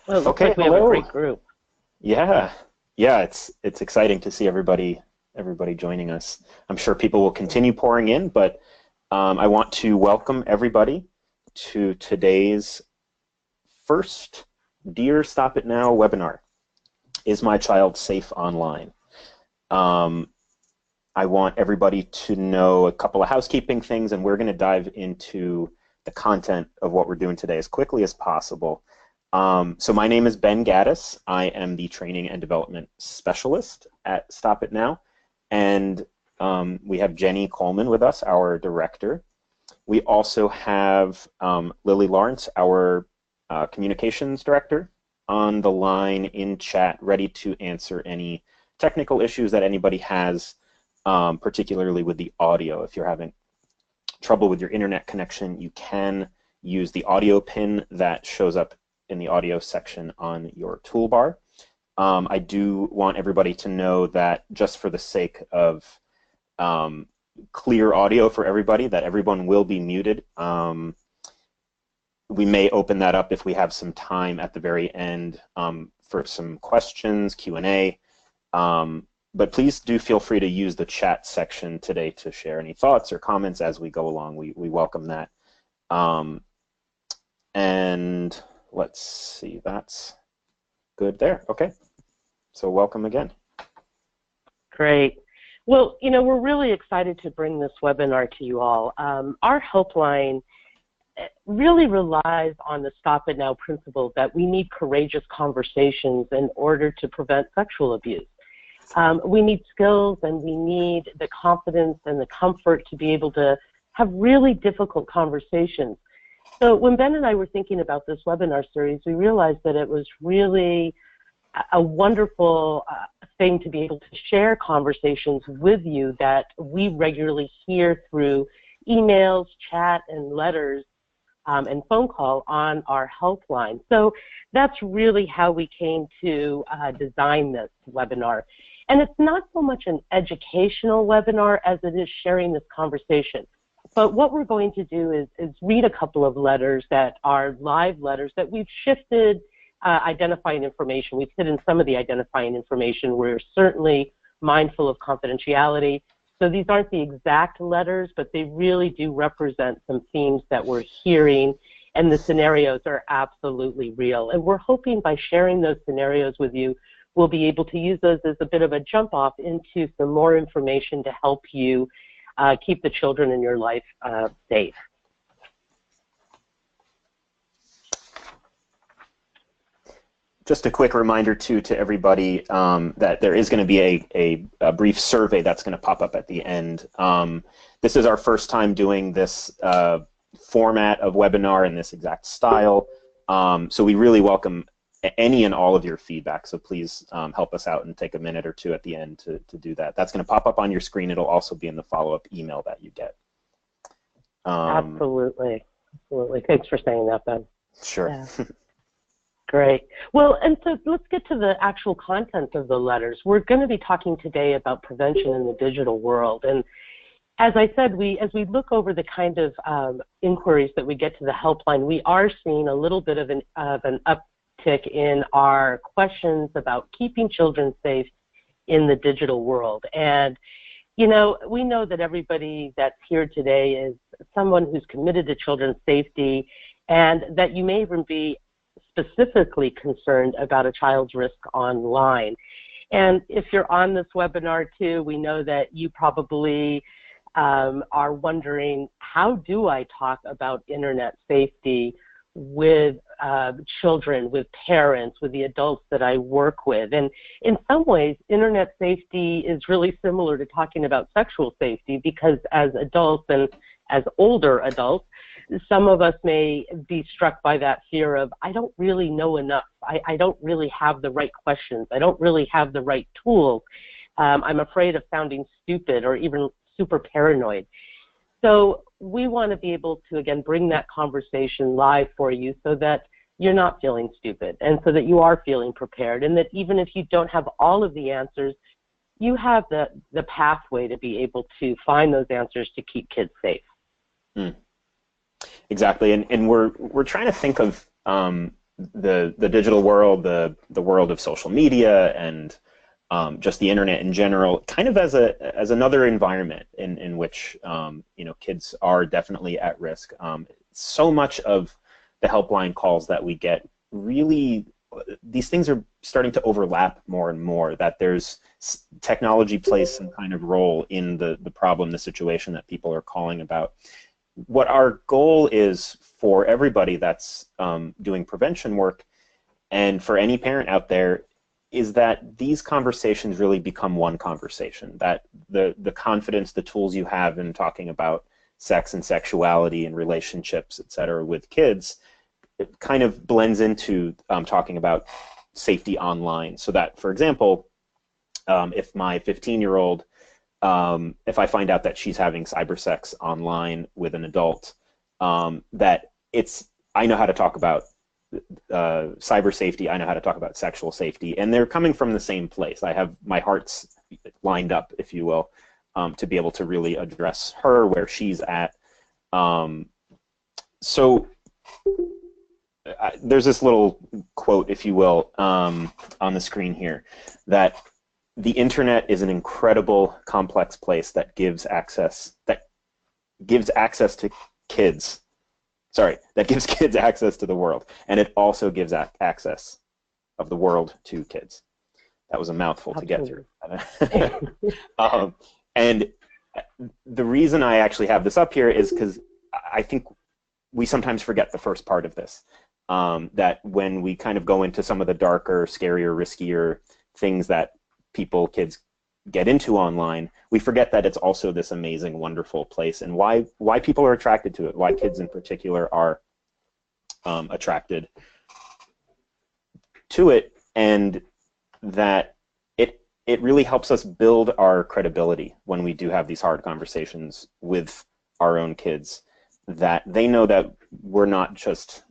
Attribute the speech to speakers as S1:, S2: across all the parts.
S1: Well, it looks
S2: Okay,
S1: like we have a
S2: hello.
S1: great group.
S2: Yeah, yeah, it's exciting to see everybody joining us. I'm sure people will continue pouring in, but I want to welcome everybody to today's first Dear Stop It Now webinar. Is my child safe online? Um, I want everybody to know a couple of housekeeping things, and we're going to dive into the content of what we're doing today as quickly as possible. So my name is Ben Gaddis. I am the Training and Development Specialist at Stop It Now. And we have Jenny Coleman with us, our director. We also have Lily Lawrence, our communications director, on the line in chat, ready to answer any technical issues that anybody has, particularly with the audio. If you're having trouble with your internet connection, you can use the audio pin that shows up in the audio section on your toolbar. I do want everybody to know that just for the sake of clear audio for everybody, that everyone will be muted. We may open that up if we have some time at the very end for some questions, Q&A. But please do feel free to use the chat section today to share any thoughts or comments as we go along. We welcome that. And let's see, that's good there. Okay, so welcome again.
S1: Great. Well, you know, we're really excited to bring this webinar to you all. Our helpline really relies on the Stop It Now principle that we need courageous conversations in order to prevent sexual abuse. We need skills, and we need the confidence and the comfort to be able to have really difficult conversations. So when Ben and I were thinking about this webinar series, we realized that it was really a wonderful thing to be able to share conversations with you that we regularly hear through emails, chat, and letters and phone call on our helpline. So that's really how we came to design this webinar. And it's not so much an educational webinar as it is sharing this conversation. But what we're going to do is read a couple of letters that are live letters that we've shifted identifying information. We've hidden some of the identifying information. We're certainly mindful of confidentiality. So these aren't the exact letters, but they really do represent some themes that we're hearing, and the scenarios are absolutely real. And we're hoping by sharing those scenarios with you, we'll be able to use those as a bit of a jump off into some more information to help you keep the children in your life safe.
S2: Just a quick reminder, too, to everybody that there is going to be a brief survey that's going to pop up at the end. This is our first time doing this format of webinar in this exact style, so we really welcome any and all of your feedback, so please help us out and take a minute or two at the end to do that. That's going to pop up on your screen. It'll also be in the follow-up email that you get.
S1: Absolutely. Absolutely. Thanks for saying that, Ben.
S2: Sure.
S1: Yeah. Great. Well, and so let's get to the actual content of the letters. We're going to be talking today about prevention in the digital world. And as I said, as we look over the kind of inquiries that we get to the helpline, we are seeing a little bit of an uptick in our questions about keeping children safe in the digital world. And, you know, we know that everybody that's here today is someone who's committed to children's safety, and that you may even be specifically concerned about a child's risk online. And if you're on this webinar too, we know that you probably are wondering, how do I talk about internet safety with children, with parents, with the adults that I work with? And in some ways, internet safety is really similar to talking about sexual safety, because as adults and as older adults, some of us may be struck by that fear of, I don't really know enough. I don't really have the right questions. I don't really have the right tools. I'm afraid of sounding stupid or even super paranoid. So we want to be able to, again, bring that conversation live for you so that you're not feeling stupid, and so that you are feeling prepared, and that even if you don't have all of the answers, you have the pathway to be able to find those answers to keep kids safe.
S2: Mm. Exactly, and we're trying to think of the digital world, the world of social media, and just the internet in general, kind of as another environment in which kids are definitely at risk. So much of the helpline calls that we get, really, these things are starting to overlap more and more, that there's technology plays some kind of role in the problem, the situation that people are calling about. What our goal is for everybody that's doing prevention work, and for any parent out there, is that these conversations really become one conversation, that the confidence, the tools you have in talking about sex and sexuality and relationships, et cetera, with kids, it kind of blends into talking about safety online. So that, for example, if my 15-year-old, if I find out that she's having cyber sex online with an adult, that I know how to talk about cyber safety, I know how to talk about sexual safety, and they're coming from the same place. I have my hearts lined up, if you will, to be able to really address her where she's at. So there's this little quote, if you will, on the screen here, that the internet is an incredible, complex place that gives access to kids. Sorry, that gives kids access to the world, and it also gives access of the world to kids. That was a mouthful to get through. And the reason I actually have this up here is because I think we sometimes forget the first part of this, that when we kind of go into some of the darker, scarier, riskier things that kids get into online, we forget that it's also this amazing, wonderful place, and why people are attracted to it, why kids in particular are attracted to it, and that it really helps us build our credibility when we do have these hard conversations with our own kids, that they know that we're not just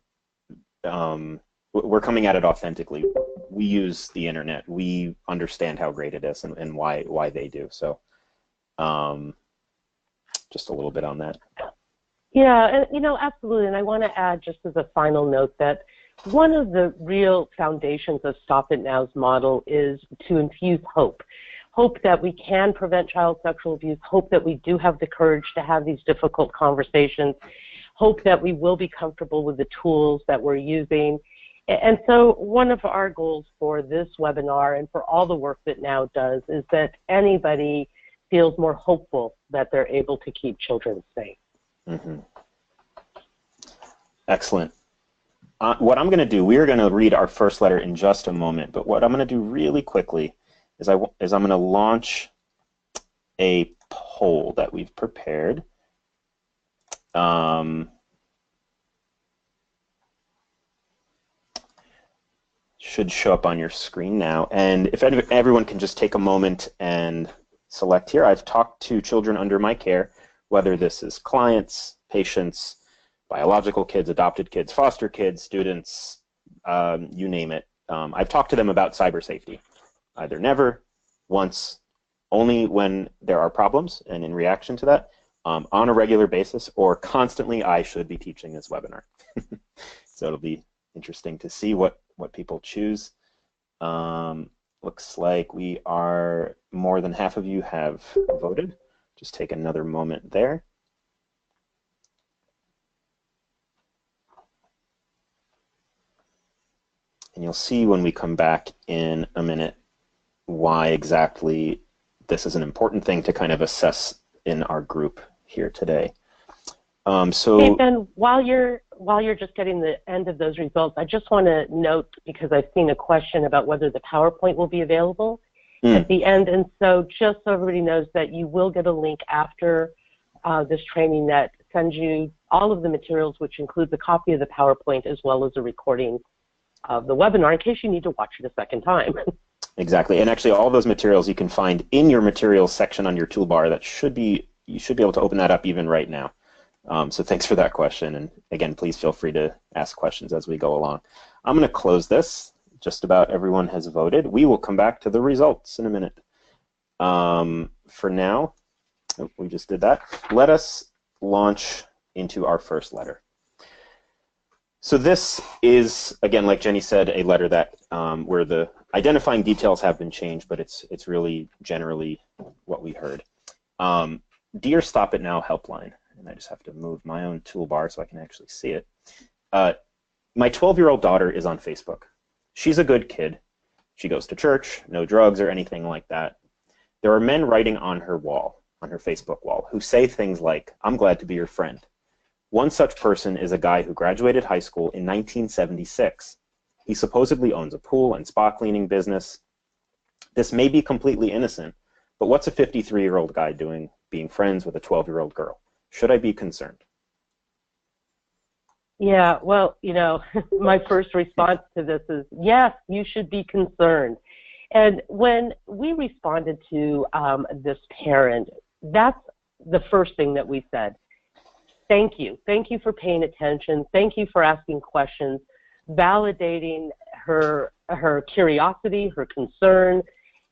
S2: we're coming at it authentically. We use the internet. We understand how great it is and why they do. So just a little bit on that.
S1: Yeah, and absolutely. And I want to add, just as a final note, that one of the real foundations of Stop It Now's model is to infuse hope. Hope that we can prevent child sexual abuse, hope that we do have the courage to have these difficult conversations, hope that we will be comfortable with the tools that we're using. And so one of our goals for this webinar and for all the work that Now does is that anybody feels more hopeful that they're able to keep children safe.
S2: Mm-hmm. Excellent. What I'm going to do, we're going to read our first letter in just a moment, but what I'm going to do really quickly is I'm going to launch a poll that we've prepared. Should show up on your screen now, and if everyone can just take a moment and select here. I've talked to children under my care, whether this is clients, patients, biological kids, adopted kids, foster kids, students, you name it. I've talked to them about cyber safety, either never, once, only when there are problems and in reaction to that, on a regular basis, or constantly. I should be teaching this webinar. So it'll be interesting to see what people choose. Looks like we are, more than half of you have voted. Just take another moment there. And you'll see when we come back in a minute why exactly this is an important thing to kind of assess in our group here today.
S1: Hey, Ben, while you're just getting the end of those results, I just want to note, because I've seen a question about whether the PowerPoint will be available at the end, and so just so everybody knows that you will get a link after this training that sends you all of the materials, which includes a copy of the PowerPoint as well as a recording of the webinar in case you need to watch it a second time.
S2: Exactly, and actually all those materials you can find in your materials section on your toolbar. You should be able to open that up even right now. So thanks for that question, and again, please feel free to ask questions as we go along. I'm going to close this. Just about everyone has voted. We will come back to the results in a minute. For now, we just did that. Let us launch into our first letter. So this is, again, like Jenny said, a letter that where the identifying details have been changed, but it's really generally what we heard. Dear Stop It Now Helpline, and I just have to move my own toolbar so I can actually see it. My 12-year-old daughter is on Facebook. She's a good kid. She goes to church, no drugs or anything like that. There are men writing on her wall, on her Facebook wall, who say things like, "I'm glad to be your friend." One such person is a guy who graduated high school in 1976. He supposedly owns a pool and spa cleaning business. This may be completely innocent, but what's a 53-year-old guy doing being friends with a 12-year-old girl? Should I be concerned?
S1: Yeah, well, my first response to this is, yes, you should be concerned. And when we responded to this parent, that's the first thing that we said. Thank you. Thank you for paying attention. Thank you for asking questions, validating her curiosity, her concern,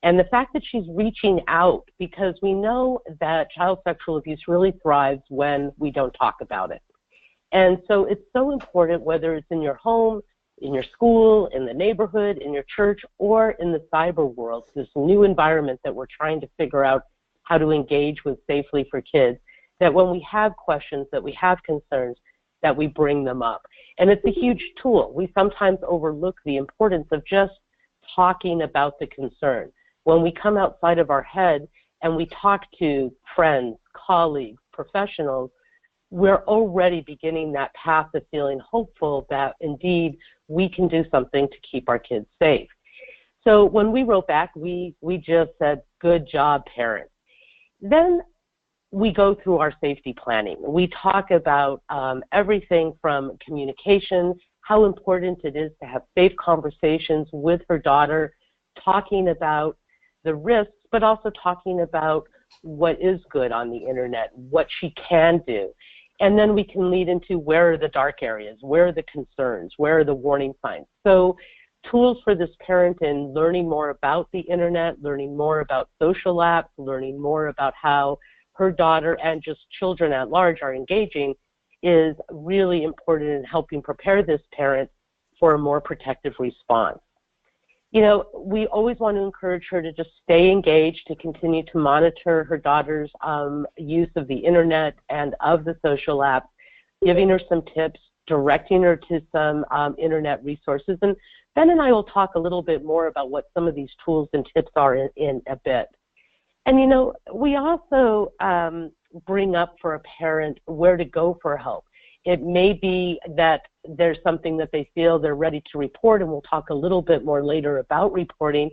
S1: and the fact that she's reaching out, because we know that child sexual abuse really thrives when we don't talk about it. And so it's so important, whether it's in your home, in your school, in the neighborhood, in your church, or in the cyber world, this new environment that we're trying to figure out how to engage with safely for kids, that when we have questions, that we have concerns, that we bring them up. And it's a huge tool. We sometimes overlook the importance of just talking about the concern. When we come outside of our head and we talk to friends, colleagues, professionals, we're already beginning that path of feeling hopeful that indeed we can do something to keep our kids safe. So when we wrote back, we just said, good job, parents. Then we go through our safety planning. We talk about everything from communication, how important it is to have safe conversations with her daughter, talking about the risks, but also talking about what is good on the internet, what she can do. And then we can lead into where are the dark areas, where are the concerns, where are the warning signs. So tools for this parent in learning more about the internet, learning more about social apps, learning more about how her daughter and just children at large are engaging is really important in helping prepare this parent for a more protective response. We always want to encourage her to just stay engaged, to continue to monitor her daughter's use of the internet and of the social apps, giving her some tips, directing her to some internet resources. And Ben and I will talk a little bit more about what some of these tools and tips are in a bit. And, we also bring up for a parent where to go for help. It may be that there's something that they feel they're ready to report, and we'll talk a little bit more later about reporting.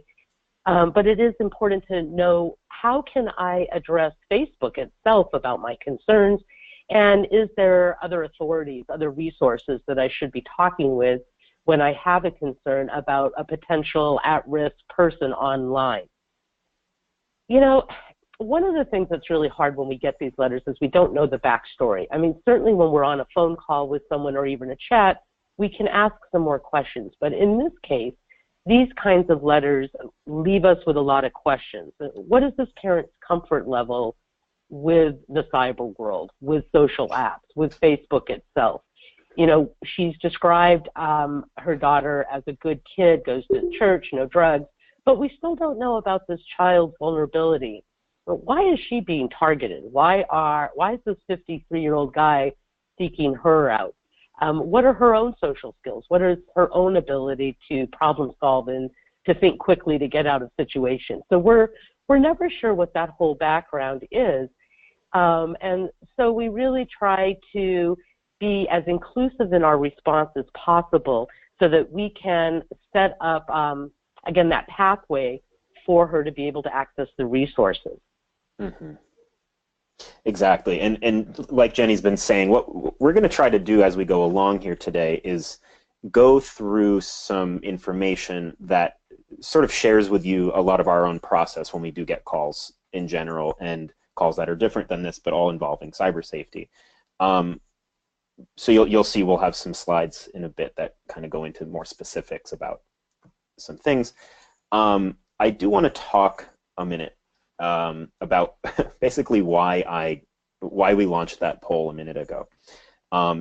S1: But it is important to know, how can I address Facebook itself about my concerns? And is there other authorities, other resources that I should be talking with when I have a concern about a potential at-risk person online? One of the things that's really hard when we get these letters is we don't know the backstory. I mean, certainly when we're on a phone call with someone or even a chat, we can ask some more questions. But in this case, these kinds of letters leave us with a lot of questions. What is this parent's comfort level with the cyber world, with social apps, with Facebook itself? She's described her daughter as a good kid, goes to church, no drugs, but we still don't know about this child's vulnerability. But why is she being targeted? Why is this 53-year-old guy seeking her out? What are her own social skills? What is her own ability to problem solve and to think quickly to get out of situations? So we're never sure what that whole background is. And so we really try to be as inclusive in our response as possible so that we can set up, again, that pathway for her to be able to access the resources.
S2: Mm-hmm. Exactly. And like Jenny's been saying, what we're going to try to do as we go along here today is go through some information that sort of shares with you a lot of our own process when we do get calls in general, and calls that are different than this, but all involving cyber safety. So you'll see we'll have some slides in a bit that kind of go into more specifics about some things. I do want to talk a minute about basically why we launched that poll a minute ago.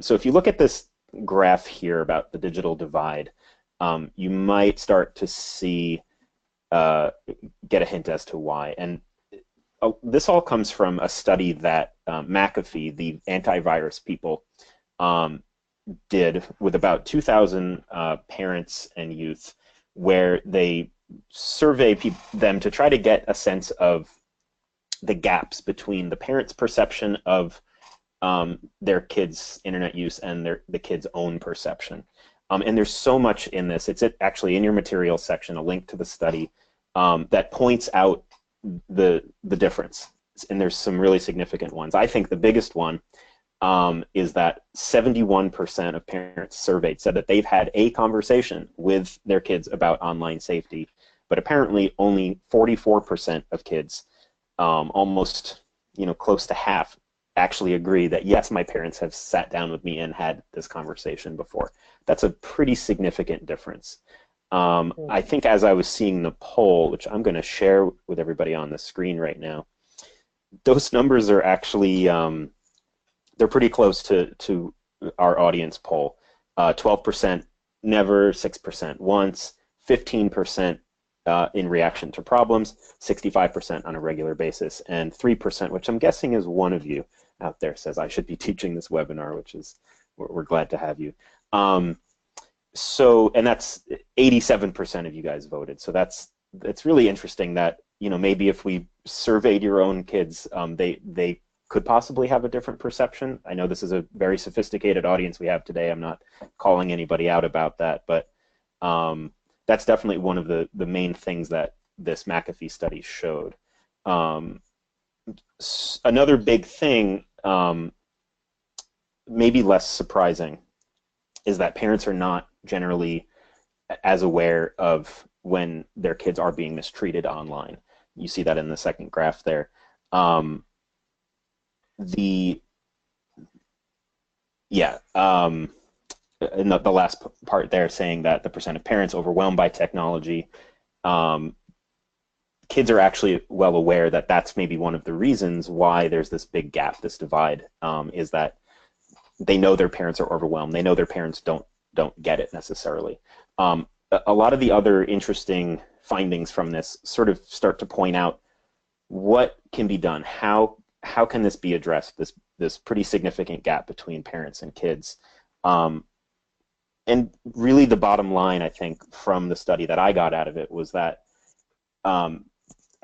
S2: So if you look at this graph here about the digital divide, you might start to see, get a hint as to why. And this all comes from a study that McAfee, the antivirus people, did with about 2,000 parents and youth, where they survey them to try to get a sense of the gaps between the parents' perception of their kids' internet use and the kids' own perception. And there's so much in this. It's actually in your materials section, a link to the study that points out the difference. And there's some really significant ones. I think the biggest one is that 71% of parents surveyed said that they've had a conversation with their kids about online safety, but apparently only 44% of kids, almost close to half, actually agree that yes, my parents have sat down with me and had this conversation before. That's a pretty significant difference. I think as I was seeing the poll, which I'm going to share with everybody on the screen right now, those numbers are actually they're pretty close to our audience poll. 12% never, 6% once, 15% in reaction to problems, 65% on a regular basis, and 3%, which I'm guessing is one of you out there, says I should be teaching this webinar, which is, we're glad to have you. And that's 87% of you guys voted. So it's really interesting that, maybe if we surveyed your own kids, they could possibly have a different perception. I know this is a very sophisticated audience we have today. I'm not calling anybody out about that, but that's definitely one of the main things that this McAfee study showed. Another big thing, maybe less surprising, is that parents are not generally as aware of when their kids are being mistreated online. You see that in the second graph there. The last part there, saying that the percent of parents overwhelmed by technology, kids are actually well aware that that's maybe one of the reasons why there's this big gap, this divide, is that they know their parents are overwhelmed. They know their parents don't get it necessarily. A lot of the other interesting findings from this sort of start to point out what can be done. How can this be addressed, this pretty significant gap between parents and kids? And really the bottom line, I think, from the study that I got out of it was that I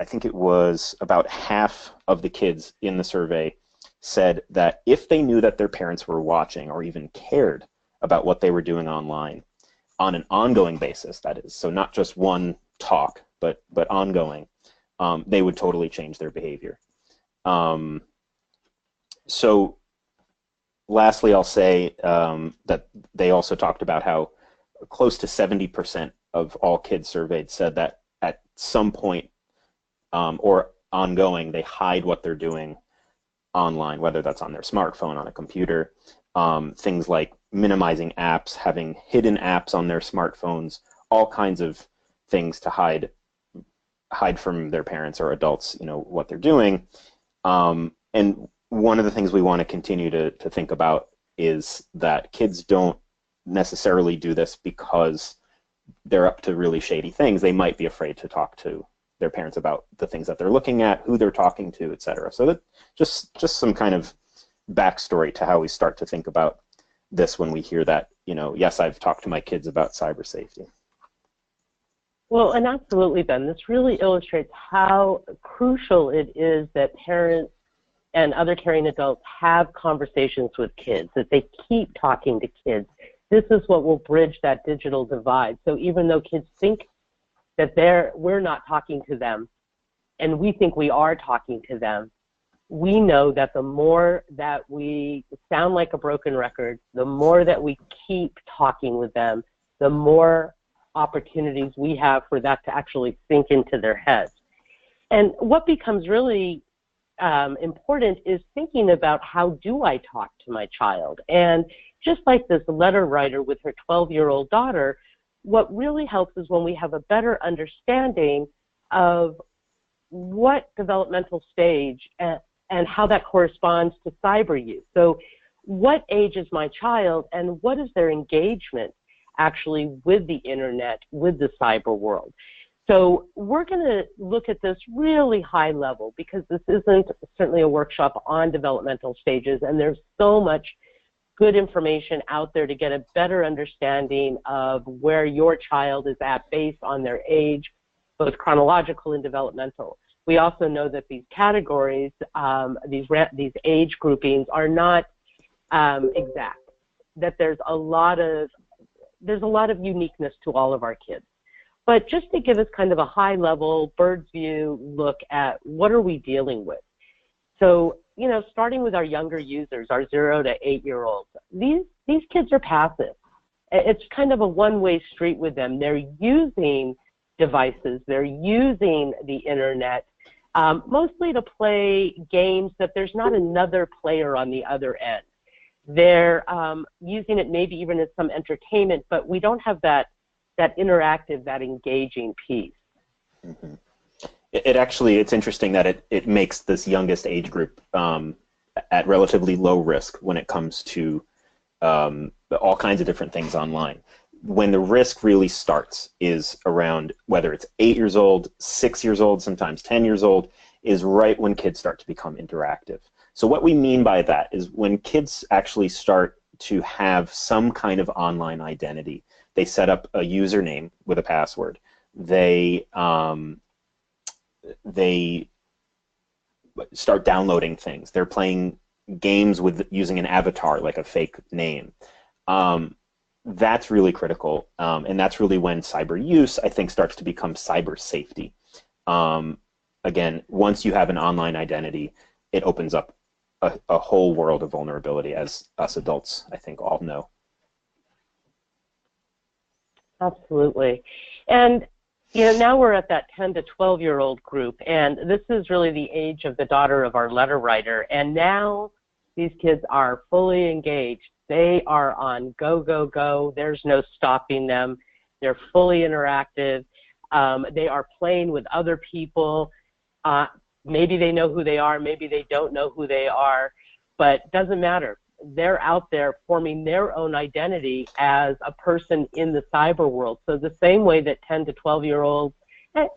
S2: think it was about half of the kids in the survey said that if they knew that their parents were watching or even cared about what they were doing online on an ongoing basis, that is, so not just one talk, but ongoing, they would totally change their behavior. So lastly, I'll say that they also talked about how close to 70% of all kids surveyed said that at some point or ongoing, they hide what they're doing online, whether that's on their smartphone, on a computer, things like minimizing apps, having hidden apps on their smartphones, all kinds of things to hide from their parents or adults, what they're doing. And one of the things we want to continue to think about is that kids don't necessarily do this because they're up to really shady things. They might be afraid to talk to their parents about the things that they're looking at, who they're talking to, etc. So that just some kind of backstory to how we start to think about this when we hear that, yes, I've talked to my kids about cyber safety.
S1: Well, and absolutely, Ben, this really illustrates how crucial it is that parents and other caring adults have conversations with kids, that they keep talking to kids. This is what will bridge that digital divide. So even though kids think that we're not talking to them, and we think we are talking to them, we know that the more that we sound like a broken record, the more that we keep talking with them, the more opportunities we have for that to actually sink into their heads. And what becomes really important is thinking about, how do I talk to my child? And just like this letter writer with her 12-year-old daughter, what really helps is when we have a better understanding of what developmental stage and how that corresponds to cyber use. So what age is my child and what is their engagement actually with the internet, with the cyber world. So we're going to look at this really high level because this isn't certainly a workshop on developmental stages, and there's so much good information out there to get a better understanding of where your child is at based on their age, both chronological and developmental. We also know that these categories, these age groupings are not exact, that there's a lot of uniqueness to all of our kids. But just to give us kind of a high-level, bird's view look at what are we dealing with. So, starting with our younger users, our 0 to 8-year-olds, these kids are passive. It's kind of a one-way street with them. They're using devices. They're using the internet, mostly to play games that there's not another player on the other end. They're using it maybe even as some entertainment, but we don't have that interactive, that engaging piece.
S2: Mm-hmm. It's interesting that it makes this youngest age group at relatively low risk when it comes to all kinds of different things online. When the risk really starts is around whether it's 8 years old, 6 years old, sometimes 10 years old, is right when kids start to become interactive. So what we mean by that is when kids actually start to have some kind of online identity. They set up a username with a password. They start downloading things. They're playing games with using an avatar, like a fake name. That's really critical, and that's really when cyber use, I think, starts to become cyber safety. Again, once you have an online identity, it opens up a whole world of vulnerability, as us adults, I think, all know.
S1: Absolutely. And now we're at that 10 to 12-year-old group, and this is really the age of the daughter of our letter writer. And now these kids are fully engaged. They are on go, go, go. There's no stopping them. They're fully interactive. They are playing with other people. Maybe they know who they are. Maybe they don't know who they are, but it doesn't matter. They're out there forming their own identity as a person in the cyber world. So the same way that 10 to 12-year-olds,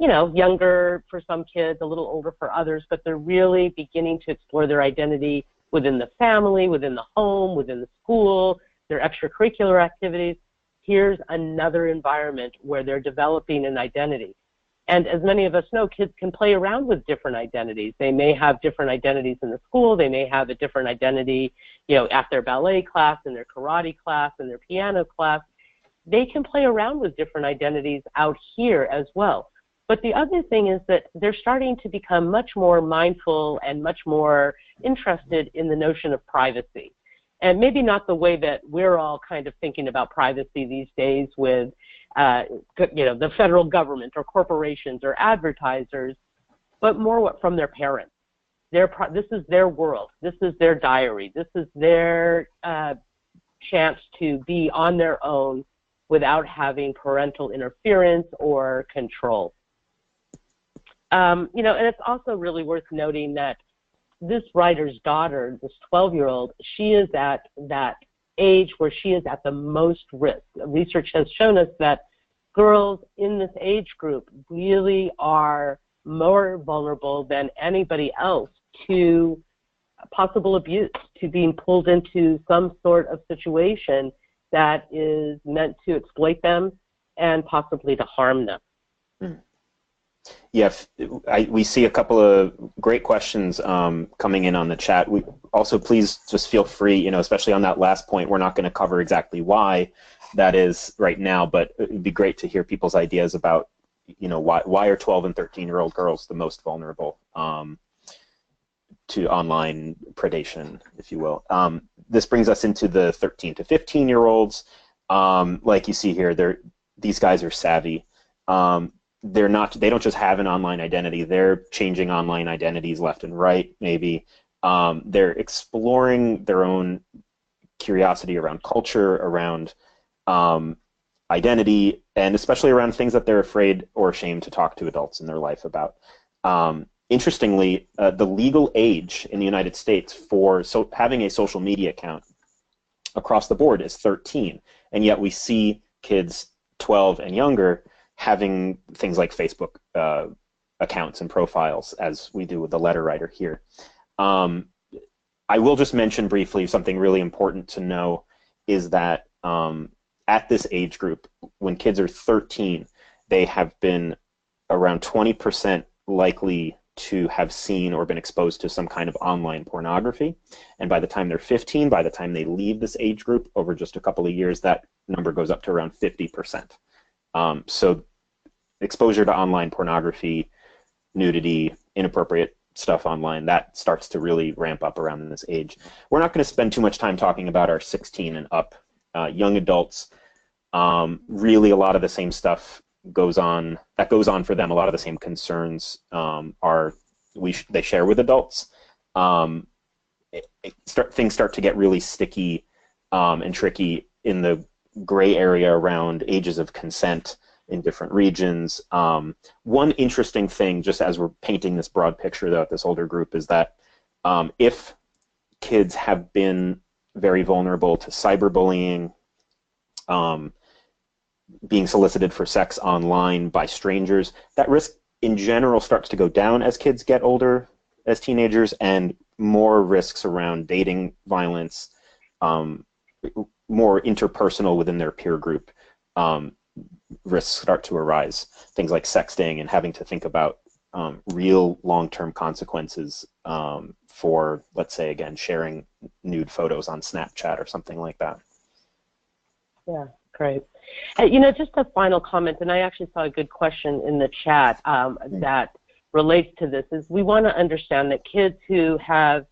S1: younger for some kids, a little older for others, but they're really beginning to explore their identity within the family, within the home, within the school, their extracurricular activities. Here's another environment where they're developing an identity. And as many of us know, kids can play around with different identities. They may have different identities in the school. They may have a different identity, at their ballet class, in their karate class, in their piano class. They can play around with different identities out here as well. But the other thing is that they're starting to become much more mindful and much more interested in the notion of privacy. And maybe not the way that we're all kind of thinking about privacy these days with the federal government or corporations or advertisers, but more from their parents. This is their world. This is their diary. This is their chance to be on their own without having parental interference or control. And it's also really worth noting that this writer's daughter, this 12-year-old, she is at that age where she is at the most risk. Research has shown us that girls in this age group really are more vulnerable than anybody else to possible abuse, to being pulled into some sort of situation that is meant to exploit them and possibly to harm them.
S2: Yeah, we see a couple of great questions coming in on the chat. Also, please just feel free, especially on that last point, we're not going to cover exactly why that is right now, but it would be great to hear people's ideas about, why are 12 and 13-year-old girls the most vulnerable to online predation, if you will. This brings us into the 13 to 15-year-olds. Like you see here, these guys are savvy. They don't just have an online identity, they're changing online identities left and right, maybe. They're exploring their own curiosity around culture, around identity, and especially around things that they're afraid or ashamed to talk to adults in their life about. Interestingly, the legal age in the United States for having a social media account across the board is 13, and yet we see kids 12 and younger having things like Facebook accounts and profiles, as we do with the letter writer here. I will just mention briefly something really important to know is that at this age group, when kids are 13, they have been around 20% likely to have seen or been exposed to some kind of online pornography. And by the time they're 15, by the time they leave this age group, over just a couple of years, that number goes up to around 50%. So exposure to online pornography, nudity, inappropriate stuff online, that starts to really ramp up around this age. We're not going to spend too much time talking about our 16 and up young adults. Really, a lot of the same stuff goes on for them. A lot of the same concerns they share with adults. Things start to get really sticky and tricky in the gray area around ages of consent in different regions. One interesting thing, just as we're painting this broad picture though at this older group, is that if kids have been very vulnerable to cyberbullying, being solicited for sex online by strangers, that risk in general starts to go down as kids get older, as teenagers, and more risks around dating violence, more interpersonal within their peer group risks start to arise. Things like sexting and having to think about real long-term consequences for, let's say, again, sharing nude photos on Snapchat or something like that.
S1: Yeah, great. Just a final comment, and I actually saw a good question in the chat that relates to this, is we want to understand that kids who have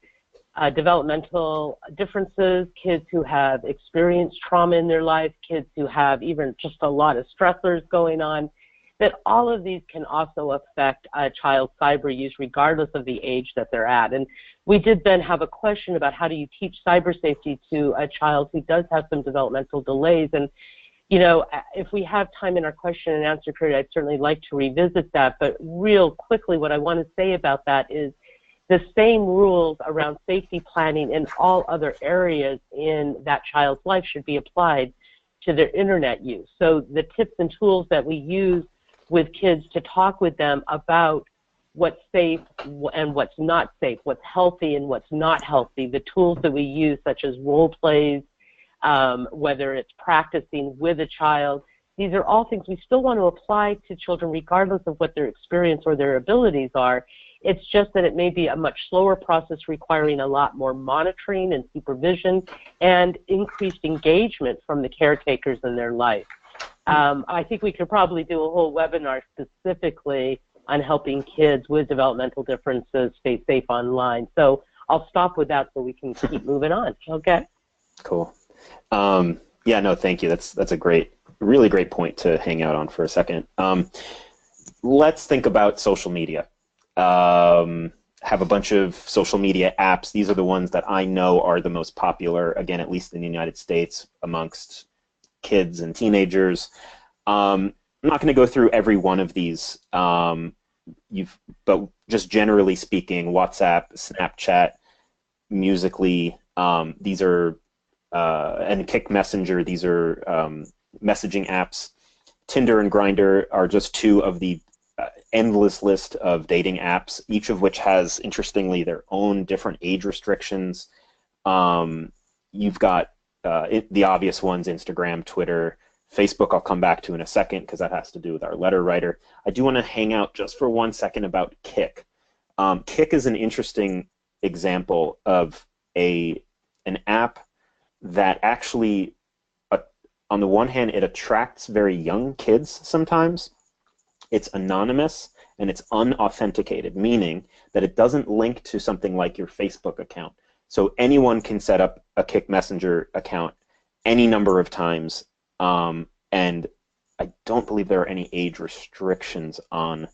S1: developmental differences, kids who have experienced trauma in their life, kids who have even just a lot of stressors going on, that all of these can also affect a child's cyber use regardless of the age that they're at. And we did then have a question about how do you teach cyber safety to a child who does have some developmental delays. And if we have time in our question and answer period, I'd certainly like to revisit that. But real quickly, what I want to say about that is the same rules around safety planning in all other areas in that child's life should be applied to their internet use. So the tips and tools that we use with kids to talk with them about what's safe and what's not safe, what's healthy and what's not healthy, the tools that we use such as role plays, whether it's practicing with a child, these are all things we still want to apply to children regardless of what their experience or their abilities are. It's just that it may be a much slower process requiring a lot more monitoring and supervision and increased engagement from the caretakers in their life. I think we could probably do a whole webinar specifically on helping kids with developmental differences stay safe online. So I'll stop with that so we can keep moving on. Okay?
S2: Cool. Yeah, no, thank you. That's a really great point to hang out on for a second. Let's think about social media. Have a bunch of social media apps. These are the ones that I know are the most popular, again, at least in the United States, amongst kids and teenagers. I'm not going to go through every one of these, but just generally speaking, WhatsApp, Snapchat, Musical.ly, these are, and Kick Messenger, these are messaging apps. Tinder and Grindr are just two of the endless list of dating apps, each of which has, interestingly, their own different age restrictions. You've got the obvious ones, Instagram, Twitter, Facebook I'll come back to in a second because that has to do with our letter writer. I do want to hang out just for 1 second about Kick. Kick is an interesting example of an app that actually, on the one hand, it attracts very young kids sometimes. It's anonymous and it's unauthenticated, meaning that it doesn't link to something like your Facebook account. So anyone can set up a Kick Messenger account any number of times, and I don't believe there are any age restrictions on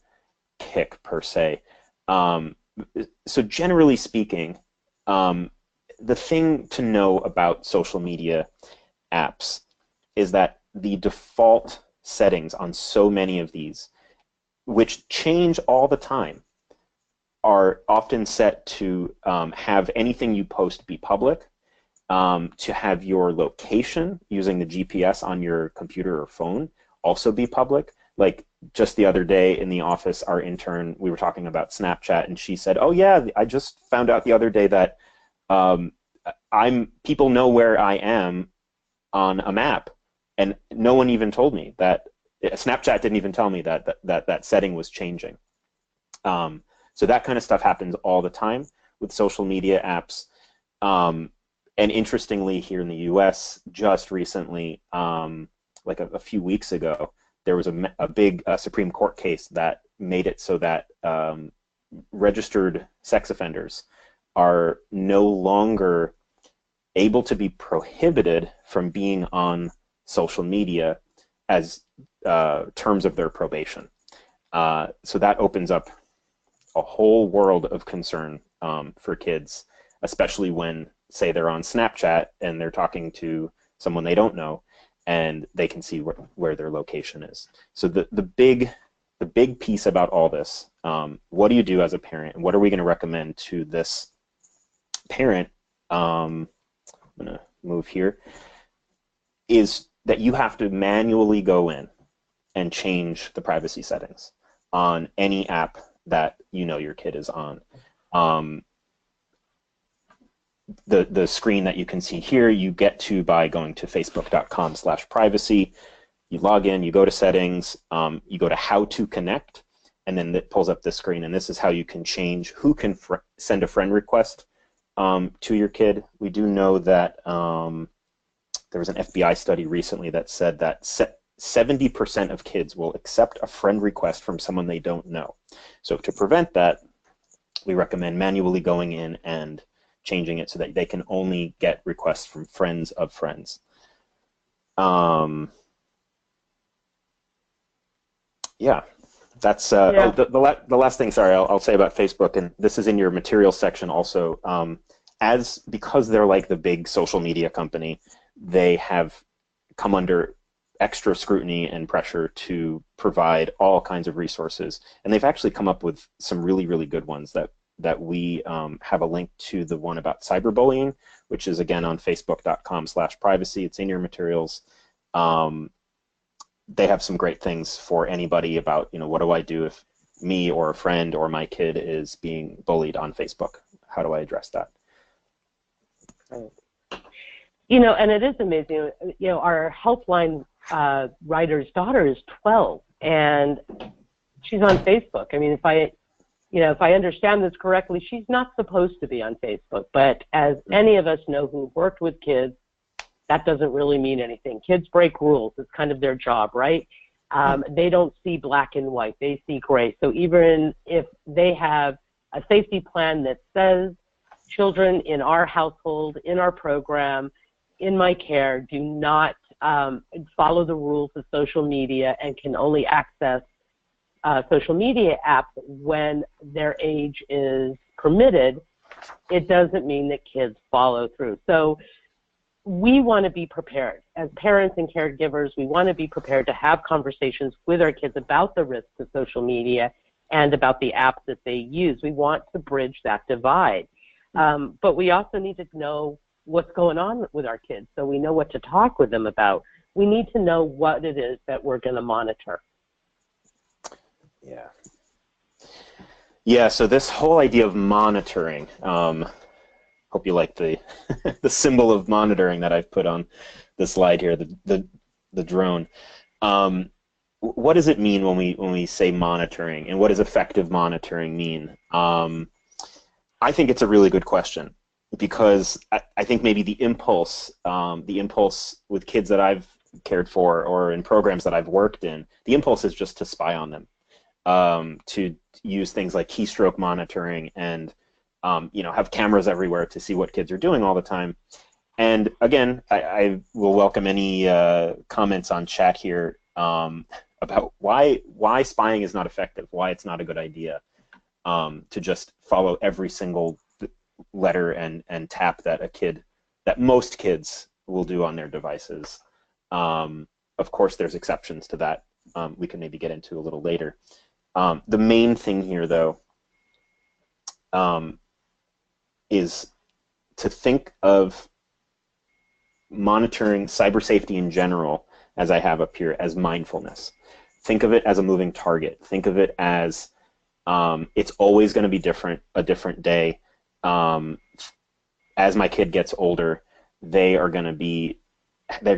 S2: Kick per se. So generally speaking, the thing to know about social media apps is that the default settings on so many of these, which change all the time, are often set to have anything you post be public to have your location using the GPS on your computer or phone also be public. Like just the other day in the office, our intern, we were talking about Snapchat, and she said, "Oh yeah, I just found out the other day that um, people know where I am on a map, and no one even told me that. Snapchat didn't even tell me that setting was changing." So that kind of stuff happens all the time with social media apps. And interestingly, here in the U.S., just recently, like a few weeks ago, there was a big Supreme Court case that made it so that registered sex offenders are no longer able to be prohibited from being on social media as terms of their probation. So that opens up a whole world of concern for kids, especially when, say, they're on Snapchat and they're talking to someone they don't know, and they can see where their location is. So the big piece about all this, what do you do as a parent, and what are we going to recommend to this parent? I'm going to move here. Is that you have to manually go in and change the privacy settings on any app that you know your kid is on. The screen that you can see here, you get to by going to facebook.com/privacy. You log in, you go to settings, you go to how to connect, and then it pulls up this screen, and this is how you can change who can send a friend request to your kid. We do know that there was an FBI study recently that said that 70% of kids will accept a friend request from someone they don't know. So to prevent that, we recommend manually going in and changing it so that they can only get requests from friends of friends. Yeah, that's
S1: Yeah.
S2: Oh, the last thing. Sorry, I'll say about Facebook, and this is in your materials section also. Because they're like the big social media company, they have come under extra scrutiny and pressure to provide all kinds of resources, and they've actually come up with some really, really good ones that we have a link to, the one about cyberbullying, which is again on facebook.com/privacy. It's in your materials. They have some great things for anybody about, what do I do if me or a friend or my kid is being bullied on Facebook? How do I address that?
S1: And it is amazing. Our Helpline writer's daughter is 12, and she's on Facebook. I mean, if I understand this correctly, she's not supposed to be on Facebook. But as any of us know who worked with kids, that doesn't really mean anything. Kids break rules. It's kind of their job, right? They don't see black and white. They see gray. So even if they have a safety plan that says children in our household, in our program, in my care, do not follow the rules of social media and can only access social media apps when their age is permitted, it doesn't mean that kids follow through. So we want to be prepared. As parents and caregivers, we want to be prepared to have conversations with our kids about the risks of social media and about the apps that they use. We want to bridge that divide. But we also need to know what's going on with our kids so we know what to talk with them about. We need to know what it is that we're going to monitor.
S2: Yeah. Yeah, so this whole idea of monitoring, hope you like the the symbol of monitoring that I've put on the slide here, the drone. What does it mean when we say monitoring, and what does effective monitoring mean? I think it's a really good question, because I think maybe the impulse with kids that I've cared for or in programs that I've worked in, the impulse is just to spy on them, to use things like keystroke monitoring and have cameras everywhere to see what kids are doing all the time. And again, I will welcome any comments on chat here about why spying is not effective, why it's not a good idea to just follow every single letter and tap that most kids will do on their devices. Of course, there's exceptions to that. We can maybe get into a little later. The main thing here, though, is to think of monitoring cyber safety in general, as I have up here, as mindfulness. Think of it as a moving target. Think of it as it's always going to be a different day. As my kid gets older, they're going to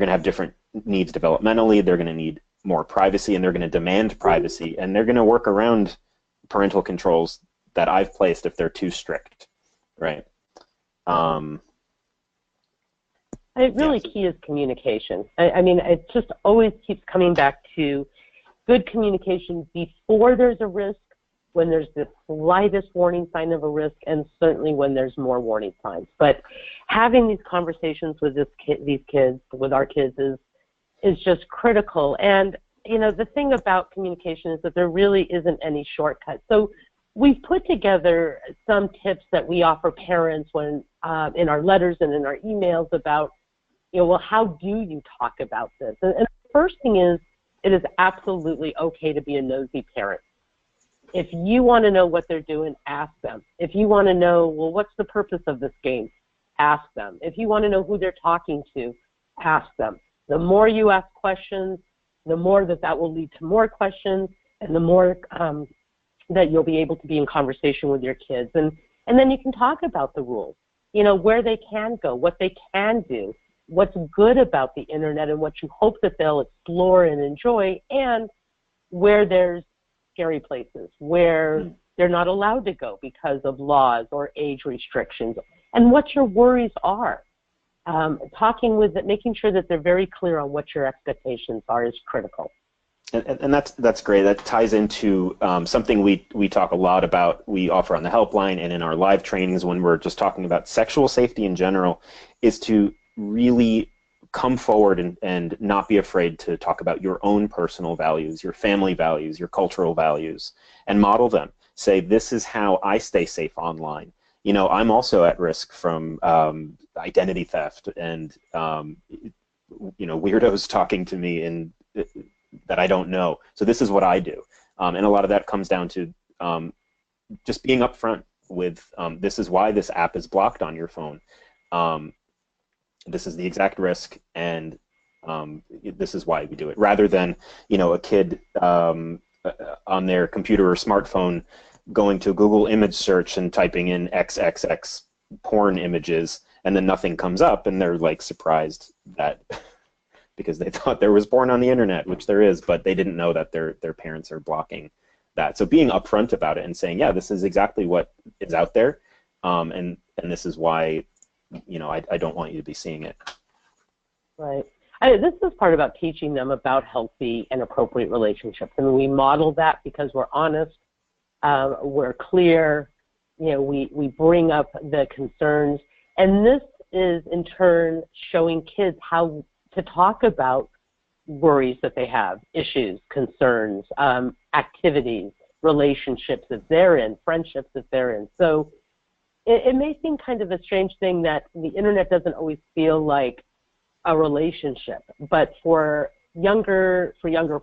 S2: have different needs developmentally. They're going to need more privacy, and they're going to demand privacy, and they're going to work around parental controls that I've placed if they're too strict, right?
S1: Really key is communication. I mean, it just always keeps coming back to good communication before there's a risk, when there's the slightest warning sign of a risk, and certainly when there's more warning signs. But having these conversations with these kids, with our kids, is just critical. And you know, the thing about communication is that there really isn't any shortcut. So we've put together some tips that we offer parents when in our letters and in our emails about, you know, well, how do you talk about this? And the first thing is, it is absolutely okay to be a nosy parent. If you want to know what they're doing, ask them. If you want to know, well, what's the purpose of this game? Ask them. If you want to know who they're talking to, ask them. The more you ask questions, the more that will lead to more questions, and the more that you'll be able to be in conversation with your kids. And then you can talk about the rules, you know, where they can go, what they can do, what's good about the internet, and what you hope that they'll explore and enjoy, and where there's scary places, where they're not allowed to go because of laws or age restrictions, and what your worries are. Talking with it, making sure that they're very clear on what your expectations are is critical.
S2: And that's great. That ties into something we talk a lot about. We offer on the helpline and in our live trainings when we're just talking about sexual safety in general, is to really come forward and not be afraid to talk about your own personal values, your family values, your cultural values, and model them. Say, this is how I stay safe online. You know, I'm also at risk from identity theft and you know, weirdos talking to me in that I don't know. So this is what I do, and a lot of that comes down to just being upfront with this is why this app is blocked on your phone. This is the exact risk, and this is why we do it. Rather than, you know, a kid on their computer or smartphone going to Google image search and typing in XXX porn images, and then nothing comes up, and they're like surprised that because they thought there was porn on the internet, which there is, but they didn't know that their parents are blocking that. So being upfront about it and saying, yeah, this is exactly what is out there, and this is why, you know, I don't want you to be seeing it.
S1: Right. This is part about teaching them about healthy and appropriate relationships, and we model that because we're honest, we're clear, you know, we bring up the concerns, and this is in turn showing kids how to talk about worries that they have, issues, concerns, activities, relationships that they're in, friendships that they're in. So it may seem kind of a strange thing that the internet doesn't always feel like a relationship, but for younger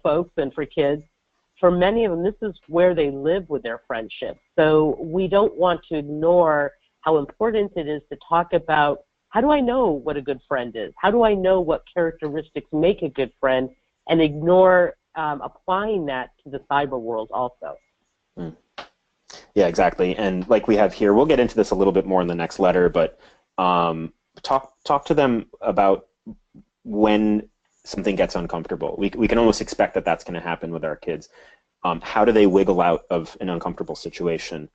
S1: folks and for kids, for many of them, this is where they live with their friendships. So we don't want to ignore how important it is to talk about, how do I know what a good friend is? How do I know what characteristics make a good friend? And ignore applying that to the cyber world also.
S2: Yeah, exactly. And like we have here, we'll get into this a little bit more in the next letter, but talk to them about when something gets uncomfortable. We can almost expect that that's going to happen with our kids. How do they wiggle out of an uncomfortable situation?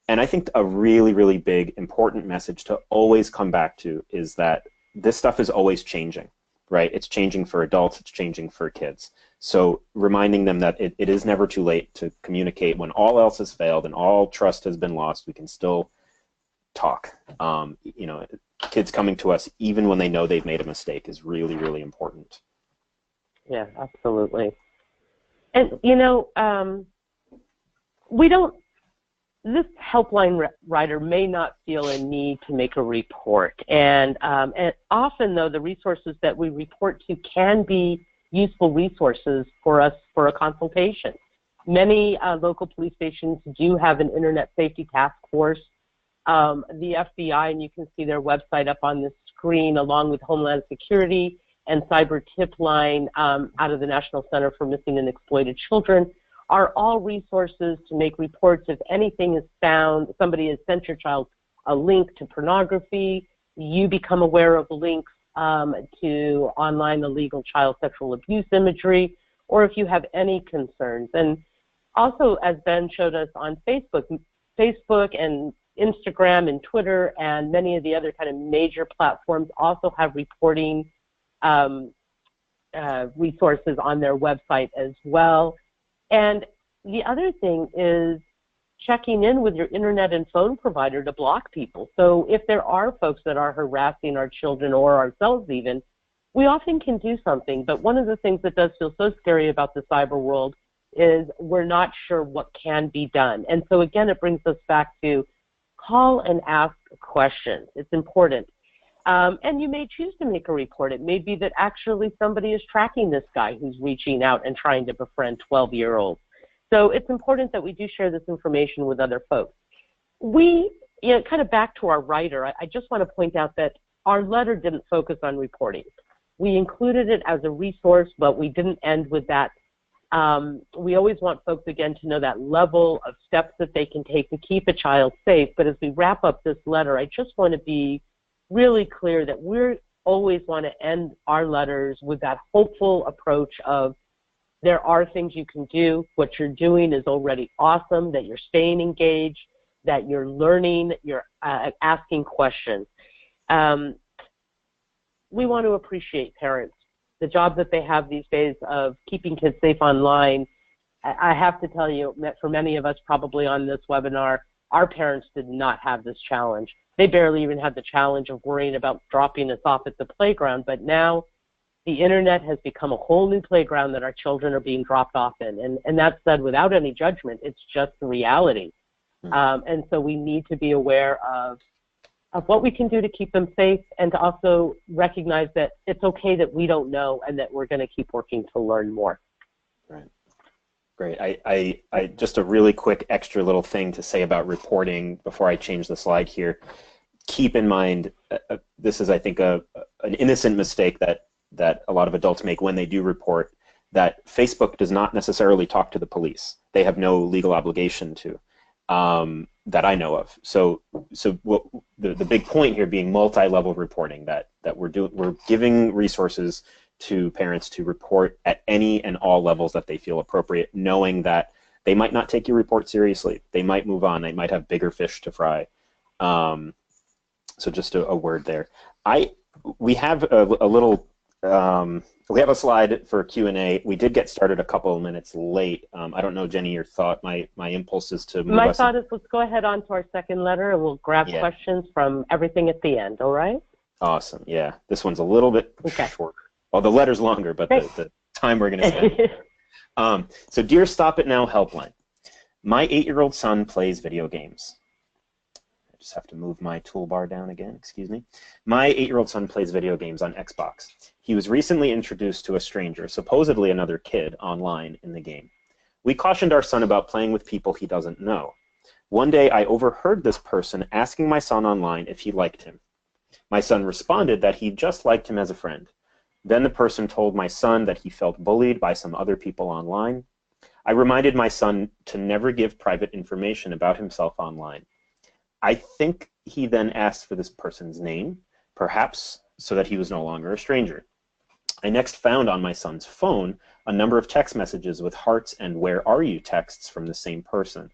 S2: And I think a really, really big, important message to always come back to is that this stuff is always changing, right? It's changing for adults, it's changing for kids. So reminding them that it is never too late to communicate. When all else has failed and all trust has been lost, we can still talk. You know, kids coming to us, even when they know they've made a mistake, is really, really important.
S1: Yeah, absolutely. And, you know, this helpline writer may not feel a need to make a report. And often, though, the resources that we report to can be useful resources for us for a consultation. Many local police stations do have an internet safety task force. The FBI, and you can see their website up on this screen, along with Homeland Security and Cyber Tip Line out of the National Center for Missing and Exploited Children, are all resources to make reports if anything is found. Somebody has sent your child a link to pornography, you become aware of links to online illegal child sexual abuse imagery, or if you have any concerns. And also, as Ben showed us on Facebook and Instagram and Twitter and many of the other kind of major platforms also have reporting resources on their website as well. And the other thing is checking in with your internet and phone provider to block people. So if there are folks that are harassing our children or ourselves even, we often can do something. But one of the things that does feel so scary about the cyber world is we're not sure what can be done. And so again, it brings us back to call and ask questions. It's important. And you may choose to make a report. It may be that actually somebody is tracking this guy who's reaching out and trying to befriend 12-year-olds. So it's important that we do share this information with other folks. Kind of back to our writer, I just want to point out that our letter didn't focus on reporting. We included it as a resource, but we didn't end with that. We always want folks, again, to know that level of steps that they can take to keep a child safe. But as we wrap up this letter, I just want to be really clear that we always want to end our letters with that hopeful approach of there are things you can do. What you're doing is already awesome, that you're staying engaged, that you're learning, you're asking questions. We want to appreciate parents, the job that they have these days of keeping kids safe online. I have to tell you that for many of us probably on this webinar, our parents did not have this challenge. They barely even had the challenge of worrying about dropping us off at the playground, but now the internet has become a whole new playground that our children are being dropped off in. And that's said without any judgment. It's just the reality. And so we need to be aware of what we can do to keep them safe and to also recognize that it's okay that we don't know and that we're going to keep working to learn more.
S2: Right. Great. I just a really quick extra little thing to say about reporting before I change the slide here. Keep in mind, this is, I think, an innocent mistake that a lot of adults make when they do report, that Facebook does not necessarily talk to the police. They have no legal obligation to, that I know of. So what, the big point here being multi-level reporting, that we're giving resources to parents to report at any and all levels that they feel appropriate, knowing that they might not take your report seriously. They might move on. They might have bigger fish to fry. So just a word there. We have a little. We have a slide for Q&A. We did get started a couple of minutes late. I don't know, Jenny, your thought. My impulse is to move
S1: My thought is let's go ahead on to our second letter, and we'll grab questions from everything at the end, all right?
S2: Awesome, yeah. This one's a little bit shorter. Well, the letter's longer, but the time we're going to spend. So, Dear Stop It Now Helpline, my 8-year-old son plays video games. I just have to move my toolbar down again, excuse me. My 8-year-old son plays video games on Xbox. He was recently introduced to a stranger, supposedly another kid, online in the game. We cautioned our son about playing with people he doesn't know. One day I overheard this person asking my son online if he liked him. My son responded that he just liked him as a friend. Then the person told my son that he felt bullied by some other people online. I reminded my son to never give private information about himself online. I think he then asked for this person's name, perhaps so that he was no longer a stranger. I next found on my son's phone a number of text messages with hearts and "where are you" texts from the same person.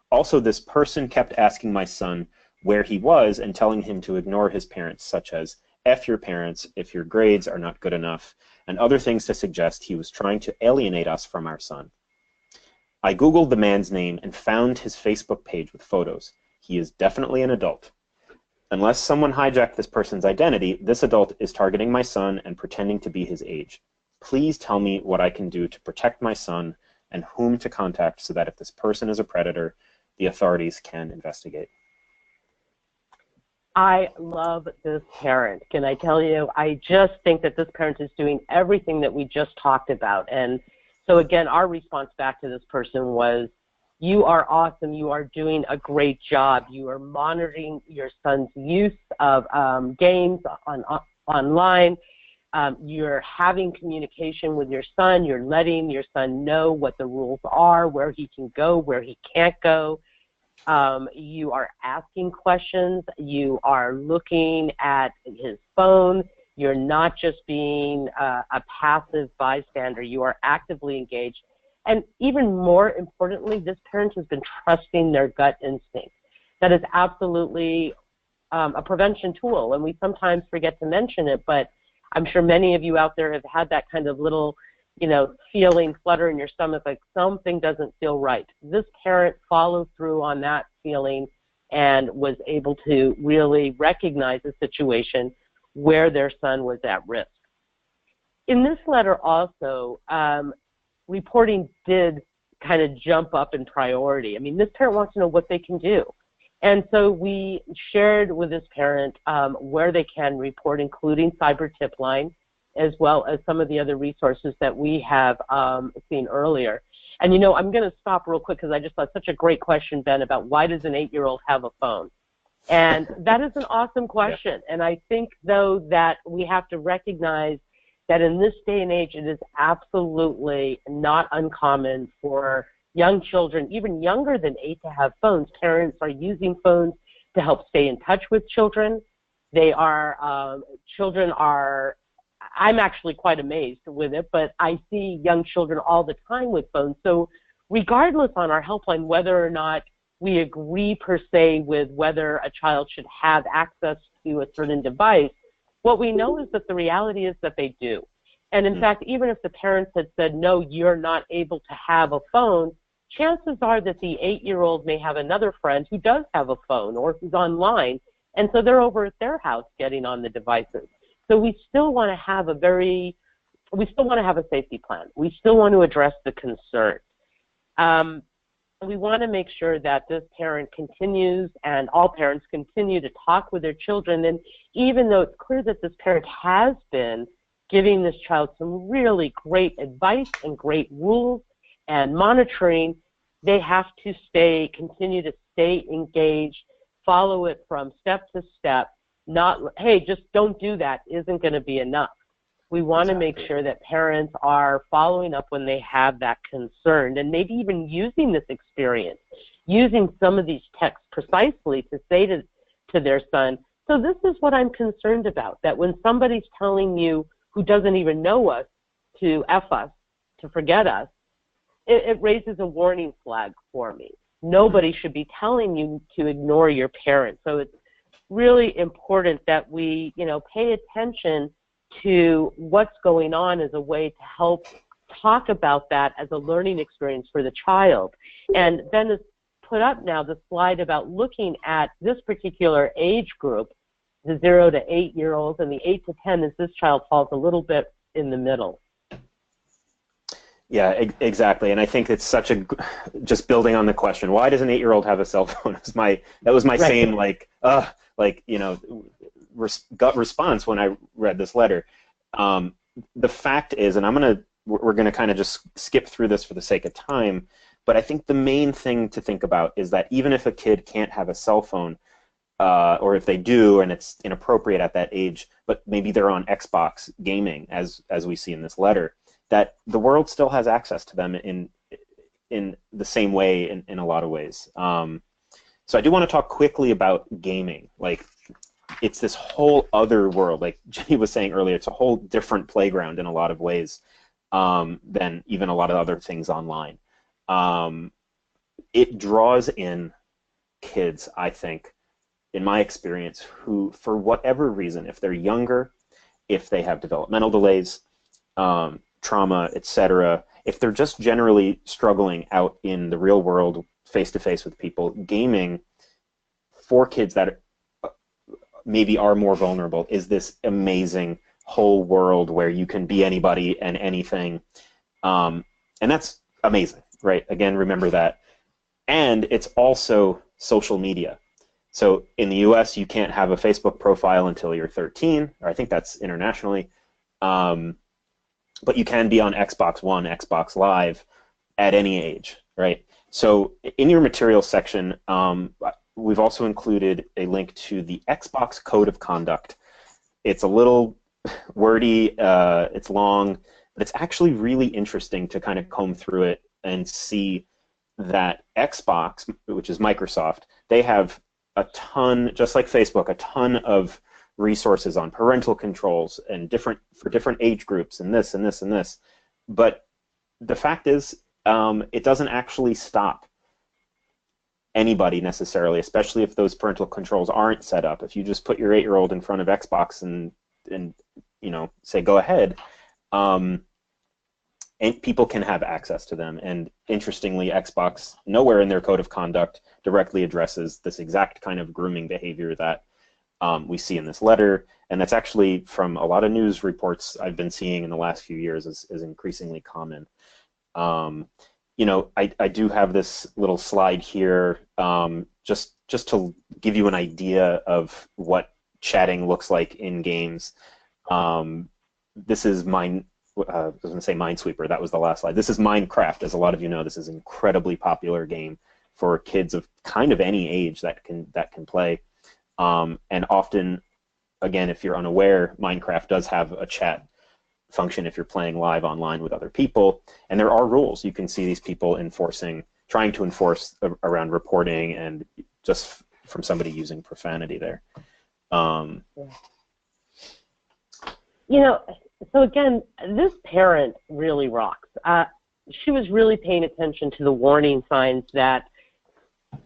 S2: Also, this person kept asking my son where he was and telling him to ignore his parents, such as "F your parents if your grades are not good enough," and other things to suggest he was trying to alienate us from our son. I Googled the man's name and found his Facebook page with photos. He is definitely an adult. Unless someone hijacked this person's identity, this adult is targeting my son and pretending to be his age. Please tell me what I can do to protect my son and whom to contact so that if this person is a predator, the authorities can investigate.
S1: I love this parent. Can I tell you, I just think that this parent is doing everything that we just talked about. And so again, our response back to this person was, you are awesome. You are doing a great job. You are monitoring your son's use of games online. You're having communication with your son. You're letting your son know what the rules are, where he can go, where he can't go. You are asking questions. You are looking at his phone. You're not just being a passive bystander. You are actively engaged. And even more importantly, this parent has been trusting their gut instinct. That is absolutely a prevention tool, and we sometimes forget to mention it, but I'm sure many of you out there have had that kind of little, feeling, flutter in your stomach, like something doesn't feel right. This parent followed through on that feeling and was able to really recognize a situation where their son was at risk. In this letter also, reporting did kind of jump up in priority. I mean, this parent wants to know what they can do. And so we shared with this parent where they can report, including Cyber Tip Line, as well as some of the other resources that we have seen earlier. And, I'm going to stop real quick because I just thought such a great question, Ben, about why does an 8-year-old have a phone? And that is an awesome question. Yeah. And I think, though, that we have to recognize that in this day and age, it is absolutely not uncommon for young children, even younger than 8, to have phones. Parents are using phones to help stay in touch with children. I'm actually quite amazed with it, but I see young children all the time with phones. So regardless on our helpline whether or not we agree per se with whether a child should have access to a certain device, what we know is that the reality is that they do. And in fact, even if the parents had said, no, you're not able to have a phone, chances are that the 8-year-old may have another friend who does have a phone or who's online, and so they're over at their house getting on the devices. So we still want to have a safety plan. We still want to address the concern. We want to make sure that this parent continues and all parents continue to talk with their children. And even though it's clear that this parent has been giving this child some really great advice and great rules and monitoring, they have to continue to stay engaged, follow it from step to step. Not, hey, just don't do that isn't going to be enough. We want to make sure that parents are following up when they have that concern and maybe even using this experience, using some of these texts precisely to say to their son, so this is what I'm concerned about, that when somebody's telling you who doesn't even know us to F us, to forget us, it raises a warning flag for me. Nobody should be telling you to ignore your parents. So it's really important that we, pay attention to what's going on as a way to help talk about that as a learning experience for the child. And Ben has put up now the slide about looking at this particular age group, the 0 to 8-year-olds, and the 8 to 10 as this child falls a little bit in the middle.
S2: Yeah, exactly. And I think it's just building on the question, why does an 8-year-old have a cell phone? That was my right. Same, gut response when I read this letter. The fact is, and we're gonna kind of just skip through this for the sake of time, but I think the main thing to think about is that even if a kid can't have a cell phone, or if they do and it's inappropriate at that age, but maybe they're on Xbox gaming, as we see in this letter, that the world still has access to them in the same way in a lot of ways. So I do want to talk quickly about gaming. Like, it's this whole other world. Like Jenny was saying earlier, it's a whole different playground in a lot of ways than even a lot of other things online. It draws in kids, I think, in my experience, who, for whatever reason, if they're younger, if they have developmental delays, trauma, etc., if they're just generally struggling out in the real world, face-to-face with people, gaming for kids that maybe are more vulnerable is this amazing whole world where you can be anybody and anything. And that's amazing, right? Again, remember that. And it's also social media. So in the US, you can't have a Facebook profile until you're 13, or I think that's internationally. But you can be on Xbox One, Xbox Live at any age, right? So in your materials section, we've also included a link to the Xbox Code of Conduct. It's a little wordy, it's long, but it's actually really interesting to kind of comb through it and see that Xbox, which is Microsoft, they have a ton, just like Facebook, a ton of resources on parental controls and for different age groups and this and this and this. But the fact is, it doesn't actually stop anybody necessarily, especially if those parental controls aren't set up. If you just put your 8-year-old in front of Xbox and say go ahead, and people can have access to them. And interestingly, Xbox, nowhere in their code of conduct directly addresses this exact kind of grooming behavior that we see in this letter. And that's actually, from a lot of news reports I've been seeing in the last few years, is increasingly common. I do have this little slide here just to give you an idea of what chatting looks like in games. This is I was going to say Minesweeper. That was the last slide. This is Minecraft. As a lot of you know, this is an incredibly popular game for kids of kind of any age that can play. And often, again, if you're unaware, Minecraft does have a chat function if you're playing live online with other people. And there are rules. You can see these people trying to enforce around reporting and just from somebody using profanity there.
S1: So again, this parent really rocks. She was really paying attention to the warning signs that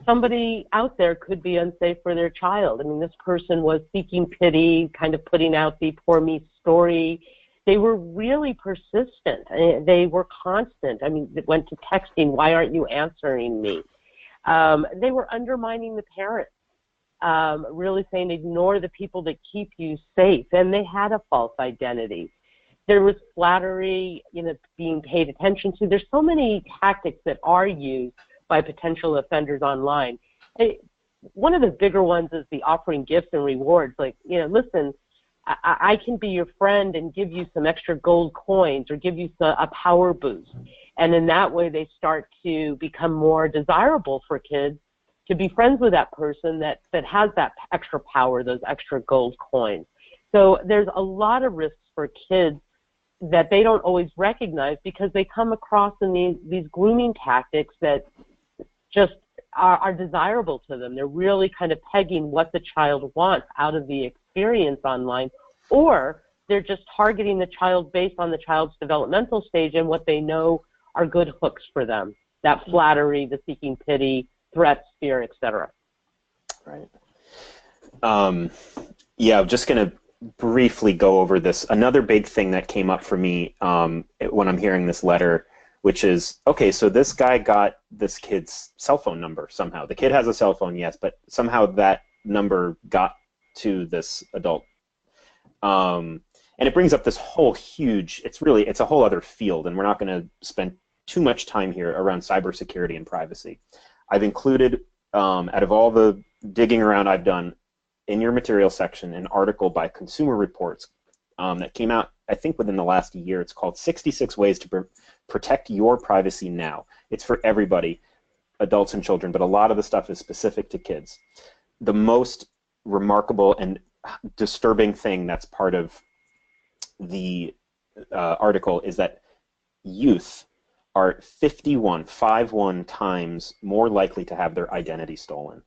S1: somebody out there could be unsafe for their child. I mean, this person was seeking pity, kind of putting out the poor me story. They were really persistent. They were constant. I mean, it went to texting, why aren't you answering me? They were undermining the parents, really saying ignore the people that keep you safe. And they had a false identity. There was flattery, being paid attention to. There's so many tactics that are used by potential offenders online. One of the bigger ones is the offering gifts and rewards. Like, listen, I can be your friend and give you some extra gold coins or give you a power boost. And in that way, they start to become more desirable for kids to be friends with that person that has that extra power, those extra gold coins. So there's a lot of risks for kids that they don't always recognize because they come across in these grooming tactics that just are desirable to them. They're really kind of pegging what the child wants out of the experience online, or they're just targeting the child based on the child's developmental stage and what they know are good hooks for them. That flattery, the seeking pity, threats, fear, etc.
S2: Right. Yeah, I'm just going to briefly go over this. Another big thing that came up for me when I'm hearing this letter, which is, okay, so this guy got this kid's cell phone number somehow. The kid has a cell phone, yes, but somehow that number got to this adult. And it brings up this whole huge, it's a whole other field, and we're not going to spend too much time here around cybersecurity and privacy. I've included, out of all the digging around I've done, in your material section, an article by Consumer Reports that came out, I think, within the last year. It's called 66 Ways to Protect Your Privacy Now. It's for everybody, adults and children, but a lot of the stuff is specific to kids. The most remarkable and disturbing thing that's part of the article is that youth are 51 times more likely to have their identity stolen.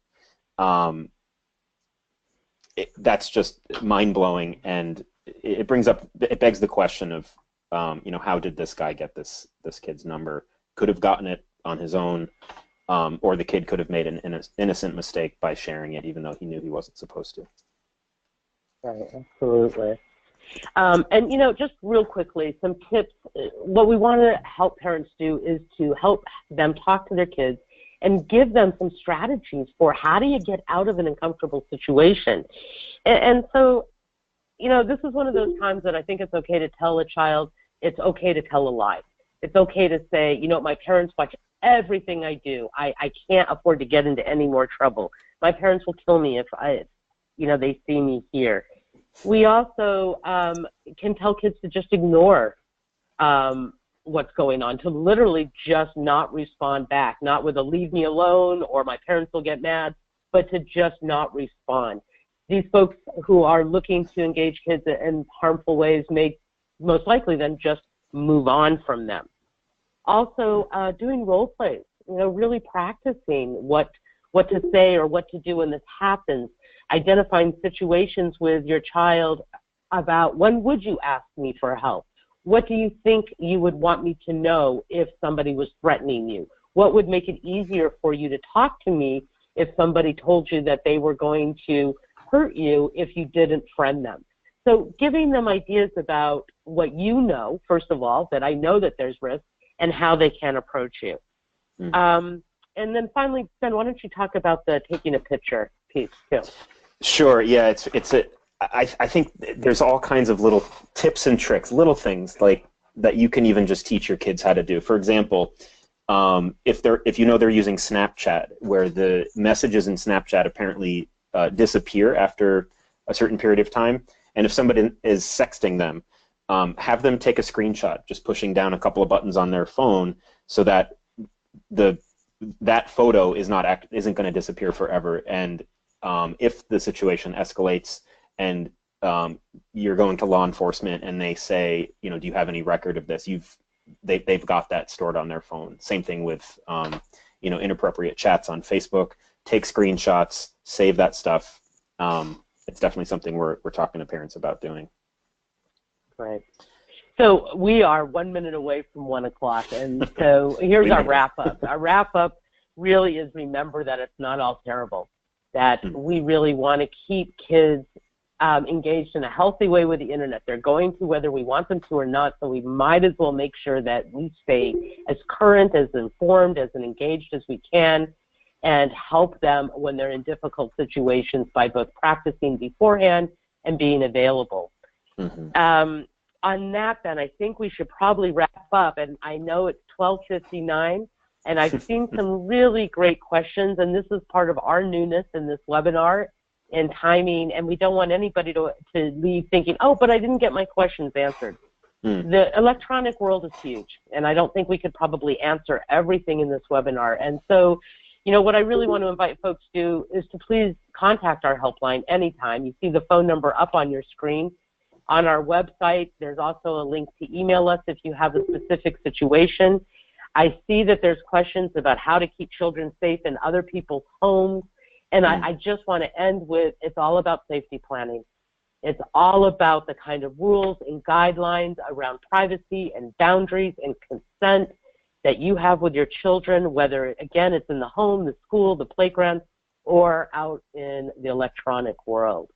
S2: That's just mind-blowing, and it begs the question of, how did this guy get this kid's number? Could have gotten it on his own, or the kid could have made an innocent mistake by sharing it, even though he knew he wasn't supposed to.
S1: Right, absolutely. And just real quickly, some tips. What we want to help parents do is to help them talk to their kids and give them some strategies for how do you get out of an uncomfortable situation. And so, this is one of those times that I think it's okay to tell a child it's okay to tell a lie. It's okay to say, my parents watch everything I do. I can't afford to get into any more trouble. My parents will kill me if they see me here. We also can tell kids to just ignore what's going on, to literally just not respond back, not with a leave me alone or my parents will get mad, but to just not respond. These folks who are looking to engage kids in harmful ways may most likely then just move on from them. Also, doing role plays, really practicing what to say or what to do when this happens, identifying situations with your child about when would you ask me for help? What do you think you would want me to know if somebody was threatening you? What would make it easier for you to talk to me if somebody told you that they were going to hurt you if you didn't friend them? So giving them ideas about what you know, first of all, that I know that there's risk, and how they can approach you. And then finally, Ben, why don't you talk about the taking a picture piece too?
S2: Sure. Yeah, I think there's all kinds of little tips and tricks, little things like that you can even just teach your kids how to do. For example, if they're using Snapchat, where the messages in Snapchat apparently disappear after a certain period of time, and if somebody is sexting them, have them take a screenshot, just pushing down a couple of buttons on their phone, so that that photo isn't going to disappear forever. And if the situation escalates and you're going to law enforcement and they say, do you have any record of this? They've got that stored on their phone. Same thing with inappropriate chats on Facebook. Take screenshots, save that stuff. It's definitely something we're talking to parents about doing.
S1: Right. So we are 1 minute away from 1 o'clock, and so here's our wrap-up. Our wrap-up really is remember that it's not all terrible, that we really want to keep kids engaged in a healthy way with the internet. They're going to whether we want them to or not, so we might as well make sure that we stay as current, as informed, as engaged as we can, and help them when they're in difficult situations by both practicing beforehand and being available. On that, then, I think we should probably wrap up, and I know it's 12:59, and I've seen some really great questions, and this is part of our newness in this webinar in timing, and we don't want anybody to leave thinking, oh, but I didn't get my questions answered. The electronic world is huge, and I don't think we could probably answer everything in this webinar, and so what I really want to invite folks to do is to please contact our helpline anytime. You see the phone number up on your screen. On our website, there's also a link to email us if you have a specific situation. I see that there's questions about how to keep children safe in other people's homes, and I just want to end with, it's all about safety planning. It's all about the kind of rules and guidelines around privacy and boundaries and consent that you have with your children, whether, again, it's in the home, the school, the playground, or out in the electronic world.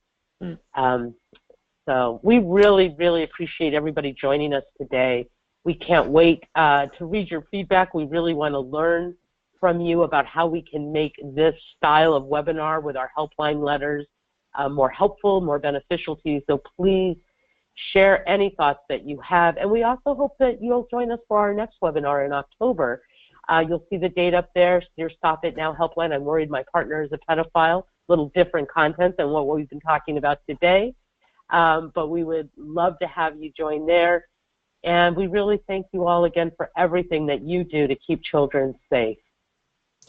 S1: So we really, really appreciate everybody joining us today. We can't wait to read your feedback. We really want to learn from you about how we can make this style of webinar with our helpline letters more helpful, more beneficial to you. So please share any thoughts that you have. And we also hope that you'll join us for our next webinar in October. You'll see the date up there, your Stop It Now helpline. I'm worried my partner is a pedophile. A little different content than what we've been talking about today. But we would love to have you join there. And we really thank you all again for everything that you do to keep children safe.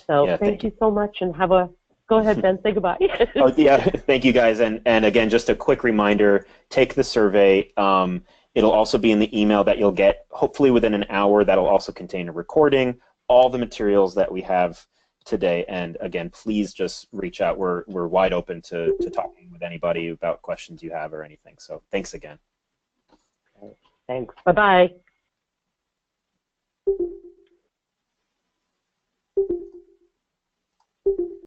S1: So yeah, thank you so much, and have a, go ahead, Ben, say goodbye.
S2: Oh, yeah, thank you guys. And again, just a quick reminder, take the survey. It'll also be in the email that you'll get hopefully within an hour. That'll also contain a recording, all the materials that we have today. And again, please just reach out. We're wide open to talking with anybody about questions you have or anything. So thanks again.
S1: Thanks. Bye-bye.